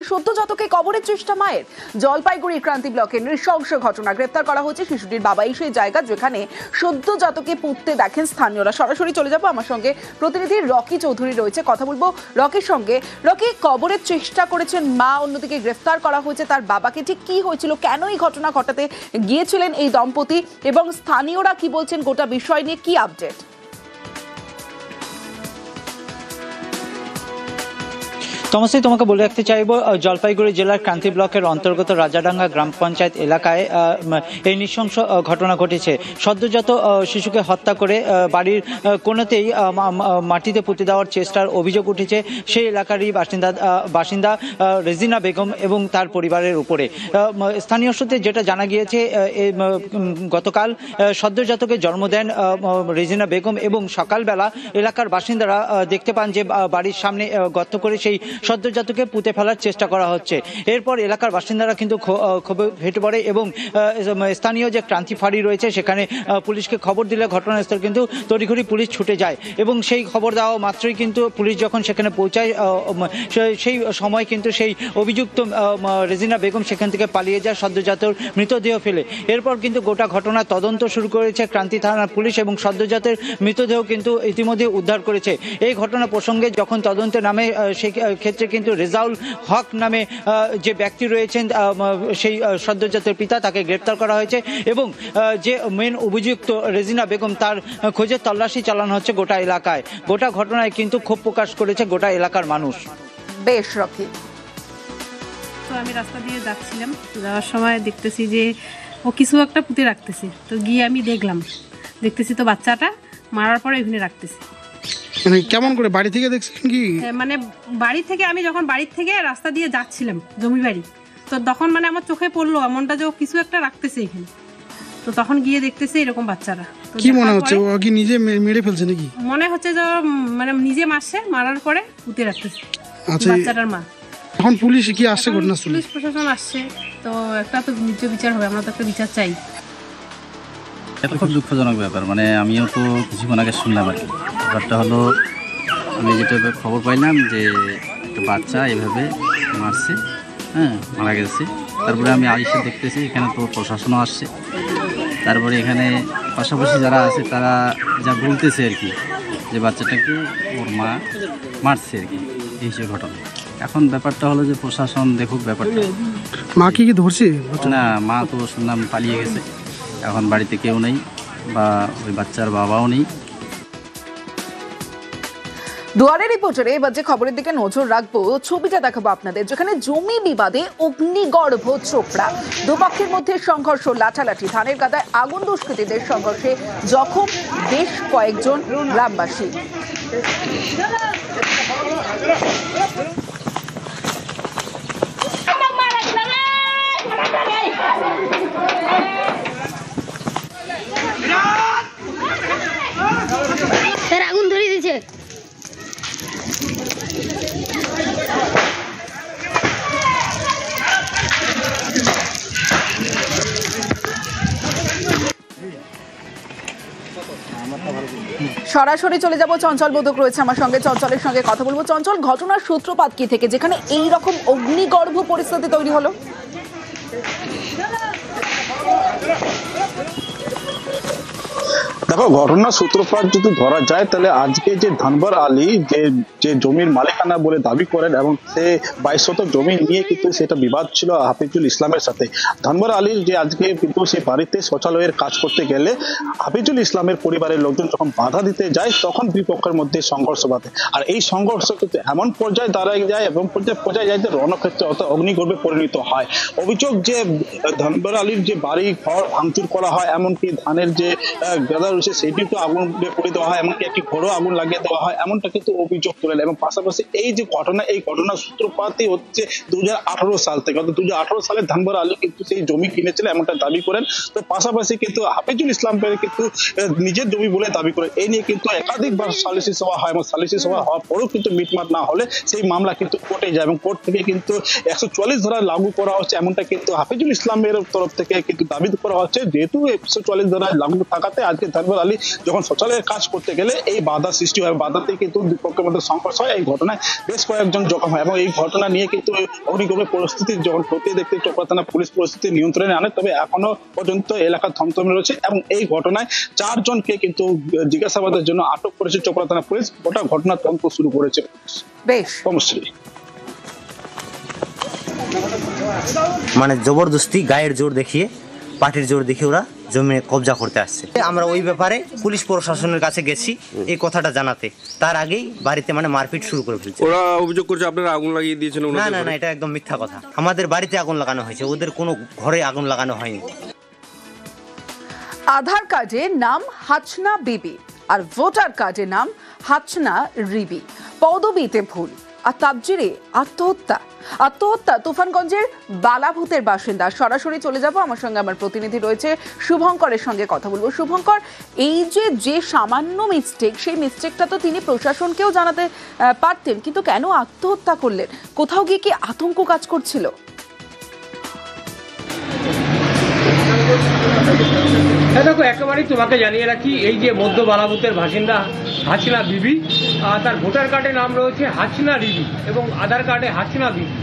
সদ্যজাতকে কবরের চেষ্টা মায়ের। জলপাইগুড়ির ক্রান্তি ব্লকের নৃশংস ঘটনা। গ্রেপ্তার করা হয়েছে শিশুটির বাবাই সেই জায়গা যেখানে সদ্যজাতকে পুঁততে দেখেন স্থানীয়রা। সরাসরি চলে যাব, আমার সঙ্গে প্রতিনিধি রকি চৌধুরী রয়েছে, কথা বলবো রকির সঙ্গে। রকি, কবরের চেষ্টা করেছেন মা, অন্যদিকে গ্রেফতার করা হয়েছে তার বাবাকে। ঠিক কি হয়েছিল, কেন এই ঘটনা ঘটাতে গিয়েছিলেন এই দম্পতি, এবং স্থানীয়রা কি বলছেন গোটা বিষয় নিয়ে, কি আপডেট? তমসি, তোমাকে বলে রাখতে চাইব, জলপাইগুড়ি জেলার ক্রান্তি ব্লকের অন্তর্গত রাজাডাঙ্গা গ্রাম পঞ্চায়েত এলাকায় এই নৃশংস ঘটনা ঘটেছে। সদ্যজাত শিশুকে হত্যা করে বাড়ির কোনোতেই মাটিতে পুঁতে দেওয়ার চেষ্টার অভিযোগ উঠেছে সেই এলাকারই বাসিন্দা রেজিনা বেগম এবং তার পরিবারের উপরে। স্থানীয় সূত্রে যেটা জানা গিয়েছে, গতকাল সদ্যজাতকে জন্ম দেন রেজিনা বেগম এবং সকালবেলা এলাকার বাসিন্দারা দেখতে পান যে বাড়ির সামনে গর্ত করে সেই সদ্যজাতকে পুঁতে ফেলার চেষ্টা করা হচ্ছে। এরপর এলাকার বাসিন্দারা কিন্তু ক্ষোভে ফেটে পড়ে এবং স্থানীয় যে ক্রান্তি ফাঁড়ি রয়েছে সেখানে পুলিশকে খবর দিলে ঘটনাস্থল কিন্তু তড়িঘড়ি পুলিশ ছুটে যায় এবং সেই খবর দেওয়া মাত্রই কিন্তু পুলিশ যখন সেখানে পৌঁছায় সেই সময় কিন্তু সেই অভিযুক্ত রেজিনা বেগম সেখান থেকে পালিয়ে যায় সদ্যজাতর মৃতদেহ ফেলে। এরপর কিন্তু গোটা ঘটনা তদন্ত শুরু করেছে ক্রান্তি থানার পুলিশ এবং সদ্যজাতের মৃতদেহ কিন্তু ইতিমধ্যে উদ্ধার করেছে। এই ঘটনা প্রসঙ্গে যখন তদন্তে নামে সেই ক্ষেত্রে কিন্তু রেজাউল হক নামে যে ব্যক্তি রয়েছেন সেই সদ্যজাতের পিতা, তাকে গ্রেপ্তার করা হয়েছে এবং যে মেন অভিযুক্ত রেজিনা বেগম তার খোঁজে তল্লাশি চালানো হচ্ছে গোটা এলাকায়। গোটা ঘটনায় কিন্তু ক্ষোভ প্রকাশ করেছে গোটা এলাকার মানুষ। বেশ রকি, তো আমি রাস্তা দিয়ে যাচ্ছিলাম, যাওয়ার সময় দেখতেছি যে ও কিছু একটা পুঁতে রাখতেছে। তো গিয়ে আমি দেখতেছি তো বাচ্চাটা মারার পরে এখানে রাখতেছে। মানে কেমন করে বাড়ি থেকে দেখছেন কি? মানে বাড়ি থেকে, আমি যখন বাড়ি থেকে রাস্তা দিয়ে যাচ্ছিলাম জমি বাড়ি, তো তখন মানে আমার চোখে পড়লো এমনটা যে ও কিছু একটা রাখতেছে এখানে। তো তখন গিয়ে দেখতেছে এরকম বাচ্চারা। কি মনে হচ্ছে, ও কি নিজে মেরে ফেলছে নাকি? মনে হচ্ছে যে মানে নিজে মারছে, মারার পরে পুঁতে রাখতেছে বাচ্চাটার মা। এখন পুলিশ কি আসছে ঘটনাস্থলে? পুলিশ প্রশাসন আসছে, তো একটা তো নিজ বিচার হবে, আমরা তো একটা বিচার চাই। এটা খুব দুঃখজনক ব্যাপার। মানে আমিও তো কিছুক্ষণ আগে শুনলাম আর কি। ব্যাপারটা হলো, আমি যেটা খবর পাইলাম যে একটা বাচ্চা এভাবে মারছে, মারা গেছে। তারপরে আমি আইসে দেখতেছি এখানে তো প্রশাসনও আসছে। তারপরে এখানে পাশাপাশি যারা আছে তারা যা বলতেছে আর কি, যে বাচ্চাটাকে ওর মা মারছে আর কি, এই সে ঘটনা। এখন ব্যাপারটা হলো যে প্রশাসন দেখুক ব্যাপারটা। মা কি ধরছে? না, মা তো শুনলাম পালিয়ে গেছে। এখন বাড়িতে কেউ নেই, বা ওই বাচ্চার বাবাও নেই। দুয়ারে রিপোর্টারে এবার যে খবরের দিকে নজর রাখবো, ছবিটা দেখাবো আপনাদের, যেখানে জমি বিবাদে অগ্নিগর্ভ চোপড়া। দুপক্ষের মধ্যে সংঘর্ষ, লাঠালাঠি, ধানের গাদায় আগুন, দুষ্কৃতীদের সংঘর্ষে জখম বেশ কয়েকজন গ্রামবাসী। আগুন ধরে দিয়েছে। সরাসরি চলে যাব, চঞ্চল বোধক রয়েছে আমার সঙ্গে, চঞ্চলের সঙ্গে কথা বলবো। চঞ্চল, ঘটনার সূত্রপাত কি থেকে, যেখানে এই রকম অগ্নিগর্ভ পরিস্থিতি তৈরি হলো? দেখো, ঘটনার সূত্রপাত যদি ধরা যায় তাহলে আজকে যে ধানবার আলী যে জমির মালিকানা বলে দাবি করেন এবং সে 22 শতক জমি নিয়ে কিন্তু সেটা বিবাদ ছিল হাফিজুল ইসলামের সাথে। ধানবার আলীর যে আজকে কিন্তু সে বাড়িতে শৌচালয়ের কাজ করতে গেলে হাফিজুল ইসলামের পরিবারের লোকজন যখন বাধা দিতে যায় তখন দুই পক্ষের মধ্যে সংঘর্ষ বাধে। আর এই সংঘর্ষ কিন্তু এমন পর্যায়ে দাঁড়ায় যায় এবং পর্যায়ে যায় যে রণক্ষেত্রে অর্থাৎ অগ্নিগর্ভে পরিণত হয়। অভিযোগ যে ধানবার আলীর যে বাড়ি ঘর ভাঙচুর করা হয়, এমনকি ধানের যে গাদা রয়েছে সেটিতে আগুন করে দেওয়া হয়, এমনকি একটি ঘরও আগুন লাগিয়ে দেওয়া হয়, এমনটা কিন্তু অভিযোগ তোলেন। এবং পাশাপাশি এই যে ঘটনা, এই ঘটনার সূত্রপাতই হচ্ছে 2018 সাল থেকে। অর্থাৎ 2018 সালে ধানবার আলী কিন্তু সেই জমি কিনেছিল এমনটা দাবি করেন। তো পাশাপাশি কিন্তু হাফিজুল ইসলাম কিন্তু নিজের জমি বলে দাবি করেন। এই নিয়ে কিন্তু একাধিকবার সালিসি সভা হয় এবং সালিসি সভা হওয়ার পরেও কিন্তু মিটমাট না হলে সেই মামলা কিন্তু কোর্টে যায় এবং কোর্ট থেকে কিন্তু 144 ধারা লাগু করা হচ্ছে, এমনটা কিন্তু হাফিজুল ইসলামের তরফ থেকে কিন্তু দাবি করা হচ্ছে। যেহেতু 144 ধারা লাগু থাকাতে আজকে ধানবর আলী যখন শৌচালয়ের কাজ করতে গেলে এই বাধা সৃষ্টি হয়, বাধাতে কিন্তু দুই পক্ষের মধ্যে সংঘর্ষ হয়। এই ঘটনায় বেশ কয়েকজন জখম হয় এবং এই ঘটনা নিয়ে কিন্তু অগ্নিগর্ভের পরিস্থিতি যখন খতিয়ে দেখতে চোপড়া থানা পুলিশ পরিস্থিতি নিয়ন্ত্রণে আনে, তবে এখনো পর্যন্ত এলাকা থমথমে রয়েছে এবং এই ঘটনায় 4 জনকে কিন্তু জিজ্ঞাসাবাদের জন্য আটক করেছে চোপড়া থানা পুলিশ। গোটা ঘটনা তদন্ত শুরু করেছে। বেশ, মানে জবরদস্তি গায়ের জোর দেখিয়ে, পার্টির জোর দেখিয়ে ওরা জমি কবজা করতে আসছে। আমরা ওই ব্যাপারে পুলিশ প্রশাসনের কাছে গেছি এই কথাটা জানাতে, তার আগেই বাড়িতে মানে মারপিট শুরু করে ফেলছে। ওরা অভিযোগ করছে আপনারা আগুন লাগিয়ে দিয়েছেন। না না না, এটা একদম মিথ্যা কথা। আমাদের বাড়িতে আগুন লাগানো হয়েছে, ওদের কোনো ঘরে আগুন লাগানো হয়নি। আধার কার্ডে নাম হাচনা বিবি আর ভোটার কার্ডে নাম হাচনা রিবি, পদবিতে ভুল আর তাবজিরে আত্মহত্যা তুফানগঞ্জের বালাভূতের বাসিন্দা। সরাসরি চলে যাব, আমার সঙ্গে আমার প্রতিনিধি রয়েছে শুভঙ্করের সঙ্গে কথা বলবো। শুভঙ্কর, এই যে সামান্য মিস্টেক, সেই মিস্টেকটা তো তিনি প্রশাসনকেও জানাতে পারতেন, কিন্তু কেন আত্মহত্যা করলেন? কোথাও গিয়ে কি আতঙ্ক কাজ করছিল? দেখো, একেবারেই তোমাকে জানিয়ে রাখি, এই যে মধ্য বালাভূতের বাসিন্দা হাসিনা বিবি, তার ভোটার কার্ডে নাম রয়েছে হাসিনা রিবি এবং আধার কার্ডে হাসিনা বিবি।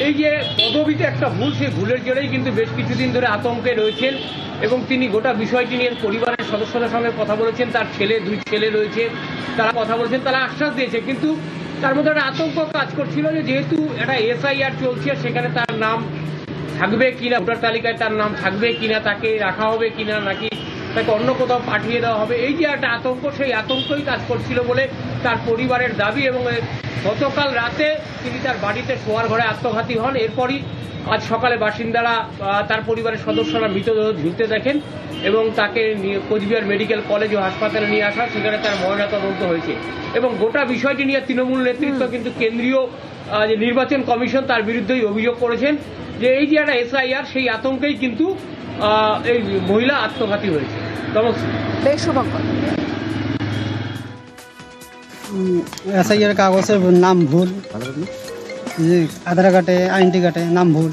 এই যে পদবিতে একটা ভুল, সেই ভুলের জন্যই কিন্তু বেশ কিছুদিন ধরে আতঙ্কে রয়েছেন এবং তিনি গোটা বিষয়টি নিয়ে পরিবারের সদস্যদের সঙ্গে কথা বলেছেন। তার দুই ছেলে রয়েছে, তারা কথা বলেছেন, তারা আশ্বাস দিয়েছে, কিন্তু তার মধ্যে একটা আতঙ্ক কাজ করছিল যে যেহেতু একটা SIR চলছে, সেখানে তার নাম থাকবে কিনা, ভোটার তালিকায় তার নাম থাকবে কিনা, তাকে রাখা হবে কিনা, নাকি তাকে অন্য কোথাও পাঠিয়ে দেওয়া হবে, এই যে একটা আতঙ্ক, সেই আতঙ্কই কাজ করছিল বলে তার পরিবারের দাবি। এবং গতকাল রাতে তিনি তার বাড়িতে শোয়ার ঘরে আত্মঘাতী হন। এরপরই আজ সকালে বাসিন্দারা, তার পরিবারের সদস্যরা মৃতদেহ ঝুলতে দেখেন এবং তাকে কোচবিহার মেডিকেল কলেজ ও হাসপাতালে নিয়ে আসা, সেখানে তার ময়নাতদন্ত হয়েছে। এবং গোটা বিষয়টি নিয়ে তৃণমূল নেতৃত্ব কিন্তু কেন্দ্রীয় যে নির্বাচন কমিশন, তার বিরুদ্ধেই অভিযোগ করেছেন যে এই যে একটা SIR, সেই আতঙ্কেই কিন্তু এই মহিলা আত্মঘাতী হয়েছে। SIR কাগজের নাম ভুল, যে আধার কার্ডে আইডেন্টি কার্ডে নাম ভুল,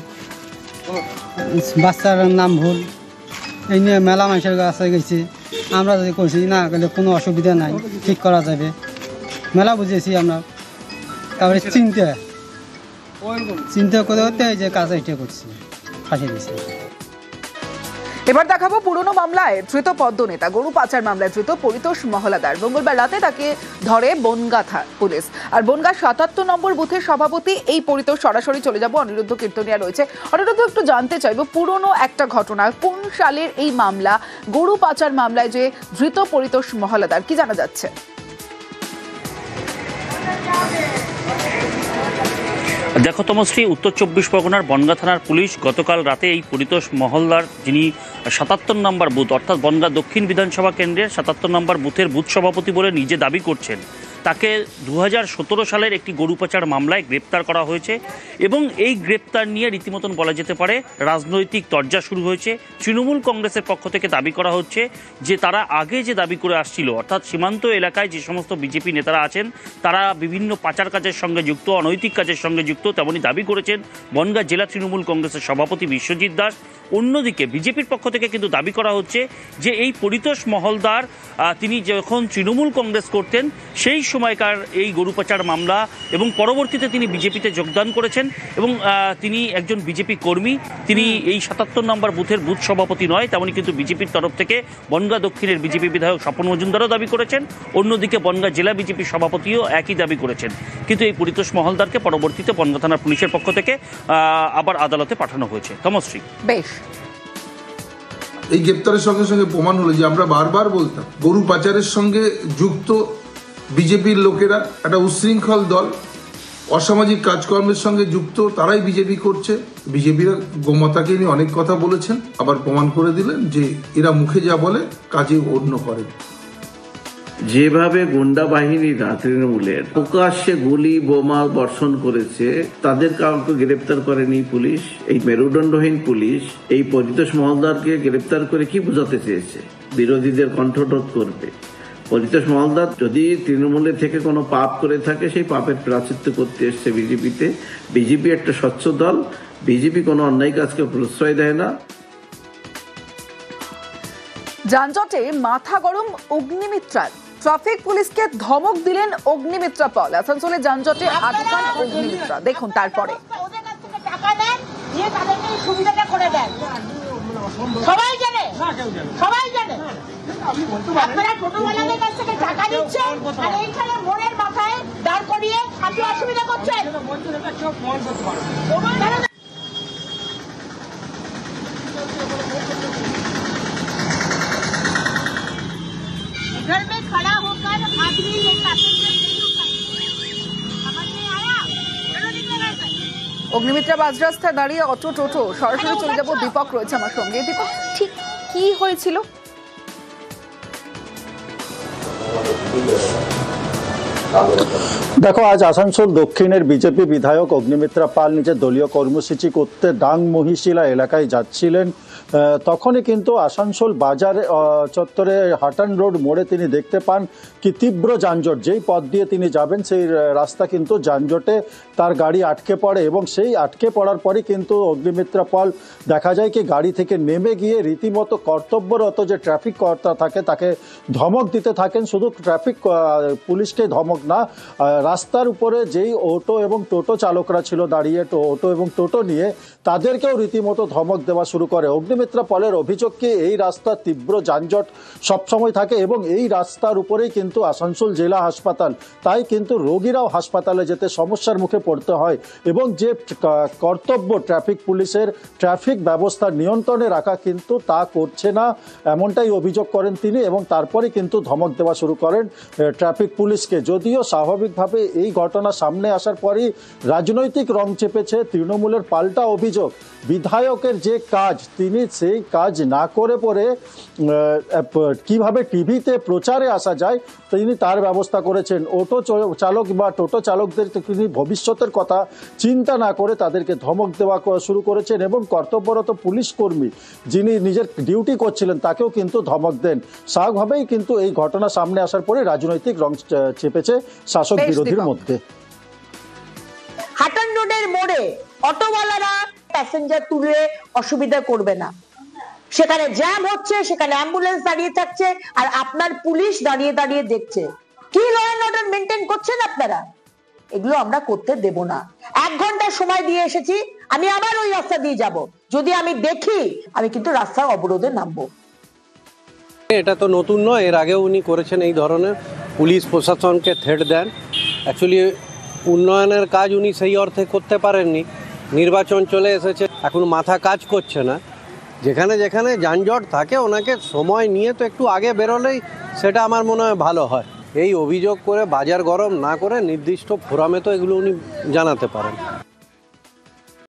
বাচ্চার নাম ভুল, এই নিয়ে মেলা মানুষের কাছে গেছি। আমরা যদি করছি না গেলে কোনো অসুবিধা নাই, ঠিক করা যাবে, মেলা বুঝিয়েছি আমরা। তারপরে চিন্তা করে হতে যে কাজ এটা করছি, ফাঁসি দিয়েছি। এবার দেখাবো পুরনো মামলায় ধৃত পদ্মনেতা, গরু পাচার মামলায় ধৃত পরিতোষ মহলাদার। মঙ্গলবার রাতে তাকে ধরে বনগাঁ পুলিশ। আর বনগাঁ 77 নম্বর বুথের সভাপতি এই পরিতোষ। সরাসরি চলে যাব, অনিরুদ্ধ কীর্তনিয়া রয়েছে। অনিরুদ্ধ, একটু জানতে চাইবো, পুরনো একটা ঘটনা, কোন সালের এই মামলা, গরু পাচার মামলায় যে ধৃত পরিতোষ মহলাদার, কি জানা যাচ্ছে? দেখো তমশ্রী, উত্তর 24 পরগনার বনগাঁ থানার পুলিশ গতকাল রাতে এই পরিতোষ মহলদার, যিনি 77 নম্বর বুথ অর্থাৎ বনগাঁ দক্ষিণ বিধানসভা কেন্দ্রের 77 নম্বর বুথের বুথ সভাপতি বলে নিজে দাবি করছেন, তাকে 2017 সালের একটি গরু পাচার মামলায় গ্রেপ্তার করা হয়েছে। এবং এই গ্রেপ্তার নিয়ে রীতিমতন বলা যেতে পারে রাজনৈতিক তরজা শুরু হয়েছে। তৃণমূল কংগ্রেসের পক্ষ থেকে দাবি করা হচ্ছে যে তারা আগে যে দাবি করে আসছিল, অর্থাৎ সীমান্ত এলাকায় যে সমস্ত বিজেপি নেতারা আছেন তারা বিভিন্ন পাচার কাজের সঙ্গে যুক্ত, অনৈতিক কাজের সঙ্গে যুক্ত, তেমনই দাবি করেছেন বনগাঁ জেলা তৃণমূল কংগ্রেসের সভাপতি বিশ্বজিৎ দাস। অন্যদিকে বিজেপির পক্ষ থেকে কিন্তু দাবি করা হচ্ছে যে এই পরিতোষ মহলদার, তিনি যখন তৃণমূল কংগ্রেস করতেন সেই সময়কার এই গরু পাচার মামলা এবং পরবর্তীতে তিনি বিজেপিতে যোগদান করেছেন এবং তিনি একজন বিজেপি কর্মী। তিনি এই 77 নম্বর বুথের বুথ সভাপতি নয়, তেমনই কিন্তু বিজেপির তরফ থেকে বনগাঁ দক্ষিণের বিজেপি বিধায়ক স্বপন মজুমদারও দাবি করেছেন। অন্যদিকে বনগাঁ জেলা বিজেপি সভাপতিও একই দাবি করেছেন। কিন্তু এই পরিতোষ মহলদারকে পরবর্তীতে বনগাঁ থানার পুলিশের পক্ষ থেকে আবার আদালতে পাঠানো হয়েছে। তমশ্রী, বেশ, এই গ্রেপ্তারের সঙ্গে সঙ্গে প্রমাণ হলো যে আমরা বারবার বলতাম গরু পাচারের সঙ্গে যুক্ত বিজেপির লোকেরা একটা উচ্ছৃঙ্খল দল, অসামাজিক কাজকর্মের সঙ্গে যুক্ত, তারাই বিজেপি করছে। বিজেপিরা গোমাতাকে নিয়ে অনেক কথা বলেছেন, আবার প্রমাণ করে দিলেন যে এরা মুখে যা বলে কাজে অন্য করে। যেভাবে গুন্ডা বাহিনীরা তৃণমূলের প্রকাশ্যে গুলি বোমা বর্ষণ করেছে, তাদের কাউকে গ্রেপ্তার করেনি পুলিশ। এই মেরুদণ্ডহীন পুলিশ এই পরিতোষ মহলদারকে গ্রেপ্তার করে কি বোঝাতে চেয়েছে? বিরোধীদের কণ্ঠরোধ করবে। পরিতোষ মহলদার যদি তৃণমূলের থেকে কোনো পাপ করে থাকে, সেই পাপের প্রায়শ্চিত্ত করতে এসছে বিজেপিতে। বিজেপি একটা স্বচ্ছ দল, বিজেপি কোনো অন্যায় কাজকে প্রশ্রয় দেয় না। যানজটে মাথা গরম অগ্নিমিত্রার, ট্রাফিক পুলিশকে ধমক দিলেন অগ্নিমিত্রা পল। আসানসোলে যানজটে আটকান অগ্নিমিত্রা, দেখুন তারপরে। সবাই জানে, সবাই জানে আপনারা টোটোওয়ালাদের কাছ থেকে টাকা নিচ্ছেন আর এইখানে মোড়ের মাথায় দাঁড় করিয়ে আপনি অসুবিধা করছেন। घर में खड़ा होकर आदमी ये पैसेंजर नहीं उठाएंगे, समझ में आया? चलो निकल रहे हैं। অগ্নিমিত্রা বাস রাস্তায় দাঁড়িয়ে অটো টোটো, সরাসরি চলে যাব। দীপক রয়েছে আমার সঙ্গে। দীপক, ঠিক কি হয়েছিল? দেখো, আজ আসানসোল দক্ষিণের বিজেপি বিধায়ক অগ্নিমিত্রা পাল নিজের দলীয় কর্মসূচি করতে ডাংমহিশিলা এলাকায় যাচ্ছিলেন। তখনই কিন্তু আসানসোল বাজার চত্বরে হাটান রোড মোড়ে তিনি দেখতে পান কি তীব্র যানজট। যেই পথ দিয়ে তিনি যাবেন সেই রাস্তা কিন্তু যানজটে তার গাড়ি আটকে পড়ে এবং সেই আটকে পড়ার পরই কিন্তু অগ্নিমিত্রা পাল দেখা যায় কি গাড়ি থেকে নেমে গিয়ে রীতিমতো কর্তব্যরত যে ট্রাফিক কর্তা থাকে তাকে ধমক দিতে থাকেন। শুধু ট্রাফিক পুলিশকে ধমক না, রাস্তার উপরে যেই অটো এবং টোটো চালকরা ছিল দাঁড়িয়ে অটো এবং টোটো নিয়ে, তাদেরকেও রীতিমতো ধমক দেওয়া শুরু করে। অগ্নিমিত্রা পলের অভিযোগ কি এই রাস্তার তীব্র যানজট সবসময় থাকে এবং এই রাস্তার উপরেই কিন্তু আসানসোল জেলা হাসপাতাল, তাই কিন্তু রোগীরাও হাসপাতালে যেতে সমস্যার মুখে পড়তে হয় এবং যে কর্তব্য ট্রাফিক পুলিশের ট্রাফিক ব্যবস্থা নিয়ন্ত্রণে রাখা কিন্তু তা করছে না, এমনটাই অভিযোগ করেন তিনি এবং তারপরে কিন্তু ধমক দেওয়া শুরু করেন ট্রাফিক পুলিশকে। যদিও স্বাভাবিকভাবে এই ঘটনা সামনে আসার পরই রাজনৈতিক রং চেপেছে তৃণমূলের পাল্টা অভিযোগ বিধায়কের যে কাজ তিনি সেই কাজ না করে পরে কিভাবে টিভিতে প্রচারে আসা যায় তিনি তার ব্যবস্থা করেছেন। অটো চালক বা টোটো চালকদের তিনি ভবিষ্যতের কথা চিন্তা না করে তাদেরকে ধমক দেওয়া শুরু করেছেন এবং কর্তব্যরত পুলিশ কর্মী যিনি নিজের ডিউটি করছিলেন তাকেও কিন্তু ধমক দেন। স্বাভাবিকভাবেই কিন্তু এই ঘটনা সামনে আসার পরে রাজনৈতিক রং চেপেছে শাসক বিরোধীর মধ্যে। হাটান রোডের মোড়ে অটোওয়ালারা প্যাসেঞ্জার তুলে অসুবিধা করবে না, সেখানে জ্যাম হচ্ছে, সেখানে অ্যাম্বুলেন্স দাঁড়িয়ে থাকছে আর আপনার পুলিশ দাঁড়িয়ে দাঁড়িয়ে দেখছে। কি ল এন্ড অর্ডার মেনটেন করছেন আপনারা? এগুলো আমরা করতে দেব না। 1 ঘন্টা সময় দিয়ে এসেছি, আমি আবার ওই রাস্তা দিয়ে যাব। যদি আমি দেখি আমি কিন্তু রাস্তার অবরোধে নামবো। এটা তো নতুন নয়, এর আগেও উনি করেছেন এই ধরনের, পুলিশ প্রশাসনকে থ্রেট দেন। অ্যাকচুয়ালি উন্নয়নের কাজ উনি সেই অর্থে করতে পারেননি, নির্বাচন চলে এসেছে, এখন মাথা কাজ করছে না। যেখানে যেখানে যানজট থাকে ওনাকে সময় নিয়ে তো একটু আগে বেরোলেই সেটা আমার মনে হয় ভালো হয়। এই অভিযোগ করে বাজার গরম না করে নির্দিষ্ট ফোরামে তো এগুলো উনি জানাতে পারেন।